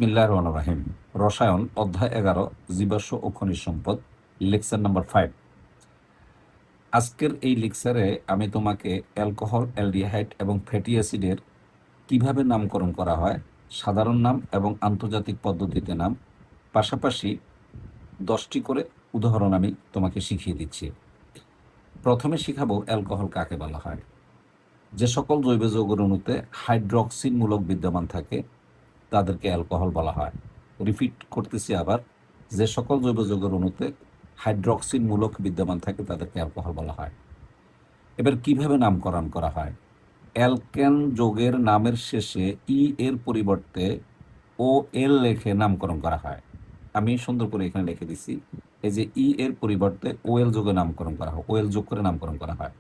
বিসমিল্লাহির রহমানির রহিম। রসায়ন অধ্যায় 11, জীবাশ্ম ও খনিজ সম্পদ, লেকচার নাম্বার 5। আজকের এই লেকচারে আমি তোমাকে অ্যালকোহল, অ্যালডিহাইড এবং ফ্যাটি অ্যাসিডের কিভাবে নামকরণ করা হয়, সাধারণ নাম এবং আন্তর্জাতিক পদ্ধতিতে নাম, পাশাপাশি 10টি করে উদাহরণ আমি তোমাকে শিখিয়ে দিচ্ছি। প্রথমে শিখাবো অ্যালকোহল কাকে বলা হয়। যে সকল জৈব যৌগের অণুতে হাইড্রক্সিন মূলক বিদ্যমান থাকে তাদেরকে অ্যালকোহল বলা হয়। রিপিট করতেছি আবার, যে সকল জৈব যৌগের অণুতে হাইড্রক্সিন মূলক বিদ্যমান থাকে তাদেরকে অ্যালকোহল বলা হয়। এবার কিভাবে নামকরণ করা হয়? অ্যালকেন যৌগের নামের শেষে ই এর পরিবর্তে ও এল লিখে নামকরণ করা হয়। আমি সুন্দর করে এখানে লিখে দিচ্ছি, এই যে ই এর পরিবর্তে ও এল যোগে নামকরণ করা হয়, ও এল যোগ করে নামকরণ করা হয়।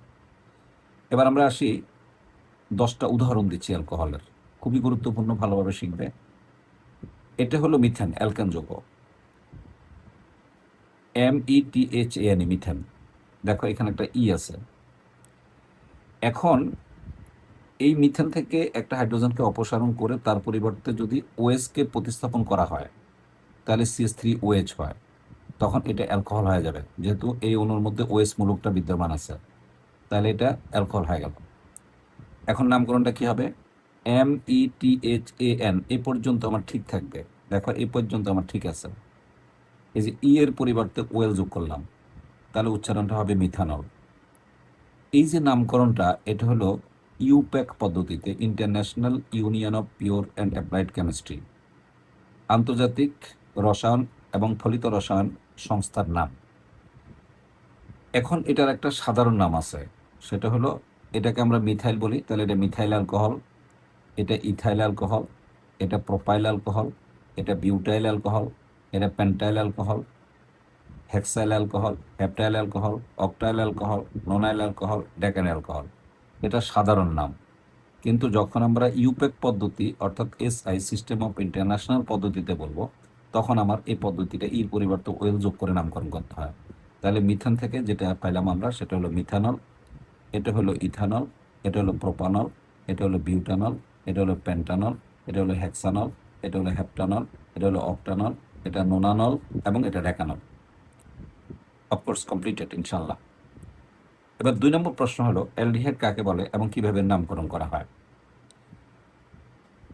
এবার আমরা আসি, 10টা উদাহরণ দিচ্ছি অ্যালকোহলের, খুবই গুরুত্বপূর্ণ, ভালোভাবে শিখবে। এটা হলো মিথেন, অ্যালকেন যৌগ, METHAN, মিথেন। দেখো এখানে একটা ই আছে। এখন এই মিথেন থেকে একটা হাইড্রোজেনকে অপসারণ করে তার পরিবর্তে যদি OH কে প্রতিস্থাপন করা হয় তাহলে CH3OH হয়, তখন এটা অ্যালকোহল হয়ে যাবে। যেহেতু এই অণুর মধ্যে OH মূলকটা বিদ্যমান আছে, তাহলে এটা অ্যালকোহল হয়ে গেল। এখন নামকরণটা কি হবে? METHAN, এ পর্যন্ত আমার ঠিক থাকবে। দেখো এই পর্যন্ত আমার ঠিক আছে। এই যে ই এর পরিবর্তে OL যোগ করলাম, তাহলে উচ্চারণটা হবে মিথানল। এই যে নামকরণটা, এটা হলো ইউপ্যাক পদ্ধতিতে, international union of pure and applied chemistry, আন্তর্জাতিক রসায়ন এবং ফলিত রসায়ন সংস্থার নাম। এখন এটার একটা সাধারণ নাম আছে, সেটা হলো, এটাকে আমরা মিথাইল বলি, তাহলে এটা মিথাইল অ্যালকোহল, এটা ইথাইল অ্যালকোহল, এটা প্রোপাইল অ্যালকোহল, এটা বিউটাইল অ্যালকোহল, এটা pentyl alcohol, hexyl alcohol, heptyl alcohol, octyl alcohol, nonyl alcohol, decane alcohol. এটা সাধারণ নাম। কিন্তু যখন আমরা ইউপ্যাক পদ্ধতি অর্থাৎ SI, সিস্টেম অফ ইন্টারন্যাশনাল পদ্ধতিতে বলবো, তখন আমার এই পদ্ধতিটা ইর পরিবর্তে ওয়েল যোগ করে নামকরণ করতে হয়। তাহলে মিথান থেকে যেটা পাইলাম আমরা, সেটা হলো মিথানল, এটা হলো ইথানল, এটা হলো প্রোপানল, এটা হলো বিউটানল, এটা হলো পেন্টানল, এটা হলো হেক্সানল, এটা হলো হেপ্টানল, এটা হলো অক্টানল, এটা নোনানল এবং এটা ডেকানল। অফকোর্স কমপ্লিটেড ইনশাল্লাহ। এবার 2 নম্বর প্রশ্ন হলো, অ্যালডিহাইড কাকে বলে এবং কিভাবে নামকরণ করা হয়?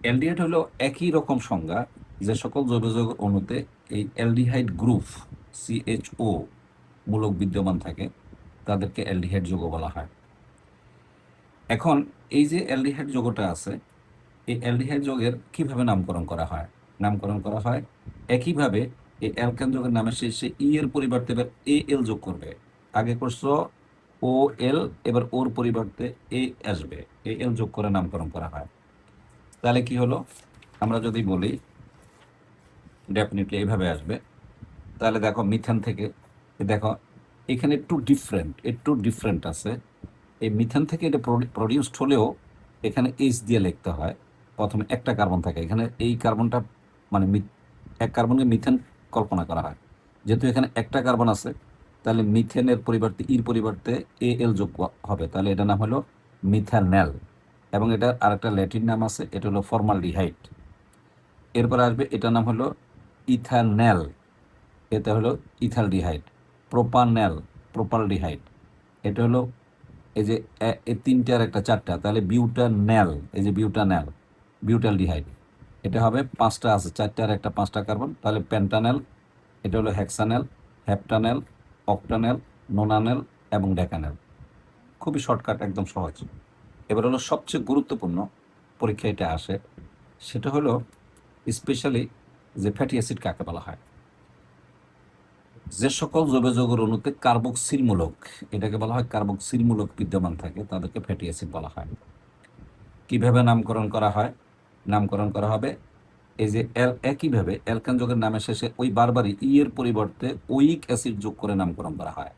অ্যালডিহাইড হলো একই রকম সংজ্ঞা, যে সকল জৈব যৌগ অণুতে এই অ্যালডিহাইড গ্রুপ CHO মূলক বিদ্যমান থাকে তাদেরকে অ্যালডিহাইড যৌগ বলা হয়। এখন এই যে অ্যালডিহাইড যৌগটা আছে, এই অ্যালডিহাইড যৌগের কিভাবে নামকরণ করা হয়? নামকরণ করা হয় একইভাবে, এই অ্যালকেন যৌগের নামের শেষে ই এর পরিবর্তে এবার AL যোগ করবে। আগে করছো OL, এবার ওর পরিবর্তে A আসবে, AL যোগ করে নামকরণ করা হয়। তাহলে কি হলো? আমরা যদি বলি, ডেফিনেটলি এইভাবে আসবে। তাহলে দেখো মিথেন থেকে, দেখো এখানে একটু ডিফারেন্ট আছে। এই মিথেন থেকে এটা প্রডিউসড হলেও এখানে H দিয়ে লিখতে হয়। প্রথমে একটা কার্বন থাকে এখানে, এই কার্বনটা মানে এক কার্বনকে মিথেন কল্পনা করা হয়। যেহেতু এখানে একটা কার্বন আছে, তাহলে মিথেনের পরিবর্তে ইর পরিবর্তে AL যোগ হবে, তাহলে এটা নাম হলো মিথানেল। এবং এটার আরেকটা ল্যাটিন নাম আছে, এটা হলো ফর্মালডিহাইড। এরপর আসবে, এটার নাম হলো ইথানেল, এটা হলো ইথালডিহাইড। প্রোপানেল, প্রোপালডিহাইড। এটা হলো, এই যে এই তিনটার একটা চারটা, তাহলে বিউটানেল, এই যে বিউটানেল, বিউটালডিহাইড। এটা হবে 5টা আছে, 4টা আর একটা 5টা কার্বন, তাহলে পেন্টানেল। এটা হলো হেক্সানেল, হেপ্টানেল, অক্টানেল, নোনানেল এবং ডেকানেল। খুবই শর্টকাট, একদম সহজ। এবার হলো সবচেয়ে গুরুত্বপূর্ণ, পরীক্ষা এটা আসে, সেটা হলো স্পেশালি যে ফ্যাটি অ্যাসিড কাকে বলা হয়। যে সকল জৈব যৌগের অণুতে কার্বক্সিল মূলক, এটাকে বলা হয় কার্বক্সিল মূলক বিদ্যমান থাকে, তাদেরকে ফ্যাটি অ্যাসিড বলা হয়। কিভাবে নামকরণ করা হয়? নামকরণ করা হবে এই যে একইভাবে অ্যালকেন যৌগের নামের শেষে ওই বারবারই ই এর পরিবর্তে ওইক অ্যাসিড যোগ করে নামকরণ করা হয়।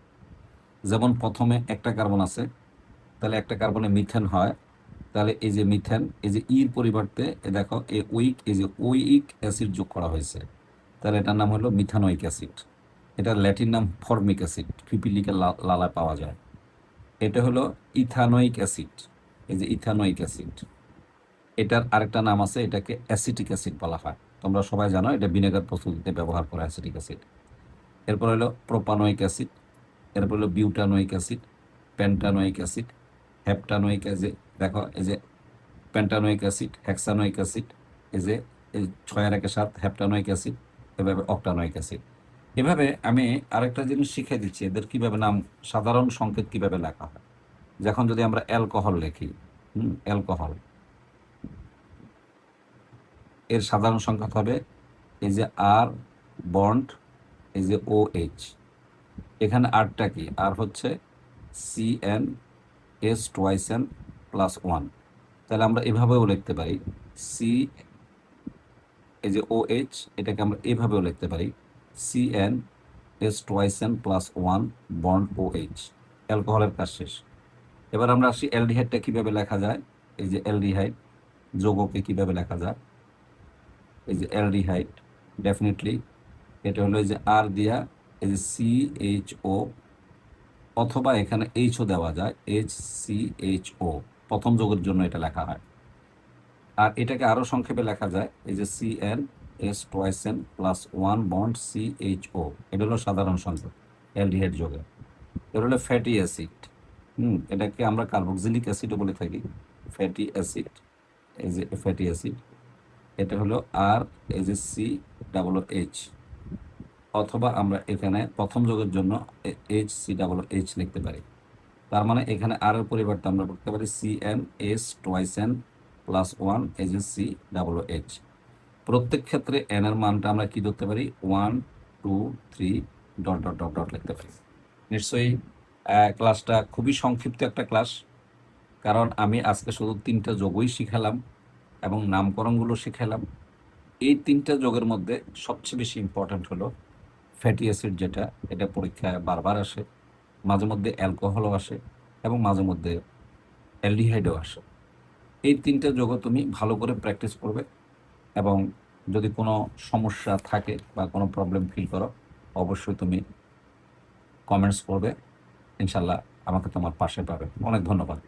যেমন প্রথমে একটা কার্বন আছে, তাহলে একটা কার্বনে মিথেন হয়, তাহলে এই যে মিথেন, এই যে ইর পরিবর্তে দেখো এই যে ওইক অ্যাসিড যোগ করা হয়েছে, তাহলে এটার নাম হলো মিথানোইক অ্যাসিড। এটার ল্যাটিন নাম ফর্মিক অ্যাসিড, পিপিলিকে লালায় পাওয়া যায়। এটা হলো ইথানোইক অ্যাসিড, এই যে ইথানোইক অ্যাসিড। এটার আরেকটা নাম আছে, এটাকে অ্যাসিটিক অ্যাসিড বলা হয়। তোমরা সবাই জানো এটা ভিনেগার প্রস্তুতিতে ব্যবহার করা অ্যাসিটিক অ্যাসিড। এরপর হলো প্রোপানোয়িক অ্যাসিড, এরপর হলো butanoic acid, pentanoic acid, heptanoic acid. দেখো এই যে পেন্টানোয়িক অ্যাসিড, হেক্সানোয়িক অ্যাসিড, এই যে এই 6 আর 1 হেপটানোয়িক অ্যাসিড, এভাবে অক্টানোয়িক অ্যাসিড। এভাবে আমি আরেকটা জিনিস শিখিয়ে দিচ্ছি, এদের কিভাবে নাম, সাধারণ সংকেত কিভাবে লেখা হয়। যখন যদি আমরা অ্যালকোহল লিখি, অ্যালকোহল, এর সাধারণ সংকেত হবে এই যে আর বন্ড, এই যে ও এইচ। এখানে আরটা কি, আর হচ্ছে CN S2N +1। তাহলে আমরা এভাবেও লিখতে পারি সি, এই যে OH, এটাকে আমরা এভাবেও লিখতে পারি CN S2N+1 বন্ড OH। অ্যালকোহলের কাজ শেষ। এবার আমরা আসি অ্যালডিহাইডটা কিভাবে লেখা যায়। এই যে অ্যালডিহাইড যৌগকে কিভাবে লেখা যায়, এই যে অ্যালডিহাইড, ডেফিনেটলি এটা হলো এই যে আর দিয়া এই যে CHO, অথবা এখানে এইচও দেওয়া যায়, HCHO, প্রথম যৌগের জন্য এটা লেখা হয়। আর এটাকে আরো সংক্ষেপে লেখা যায় এই যে CN S2N+1 বন্ড CHO। এটা হলো সাধারণ সংকেত অ্যালডিহাইড যৌগের। এটা হলো ফ্যাটি অ্যাসিড, এটাকে আমরা কার্বক্সিলিক অ্যাসিডও বলে থাকি, ফ্যাটি অ্যাসিড। এই যে ফ্যাটি অ্যাসিড, এটা হলো আর, এই যে CH, অথবা আমরা এখানে প্রথম যৌগের জন্য HCH লিখতে পারি। তার মানে এখানে আর এর পরিবর্তে আমরা লিখতে পারি CN S2N+1 CH। প্রত্যেক ক্ষেত্রে n এর মানটা আমরা কি ধরতে পারি, 1 2 3 ডট ডট ডট ডট লিখতে পারি। নিশ্চয়ই ক্লাসটা খুবই সংক্ষিপ্ত একটা ক্লাস, কারণ আমি আজকে শুধু 3টা যোগই শিখালাম এবং নামকরণগুলো শিখালাম। এই 3টা যোগের মধ্যে সবচেয়ে বেশি ইম্পর্ট্যান্ট হলো ফ্যাটি অ্যাসিড, যেটা এটা পরীক্ষায় বারবার আসে, মাঝে মধ্যে অ্যালকোহলও আসে এবং মাঝে মধ্যে অ্যালডিহাইডও আসে। এই 3টা যোগ তুমি ভালো করে প্র্যাকটিস করবে, এবং যদি কোনো সমস্যা থাকে বা কোনো প্রবলেম ফিল করো, অবশ্যই তুমি কমেন্টস করবে, ইনশাল্লাহ আমাকে তোমার পাশে পাবে। অনেক ধন্যবাদ।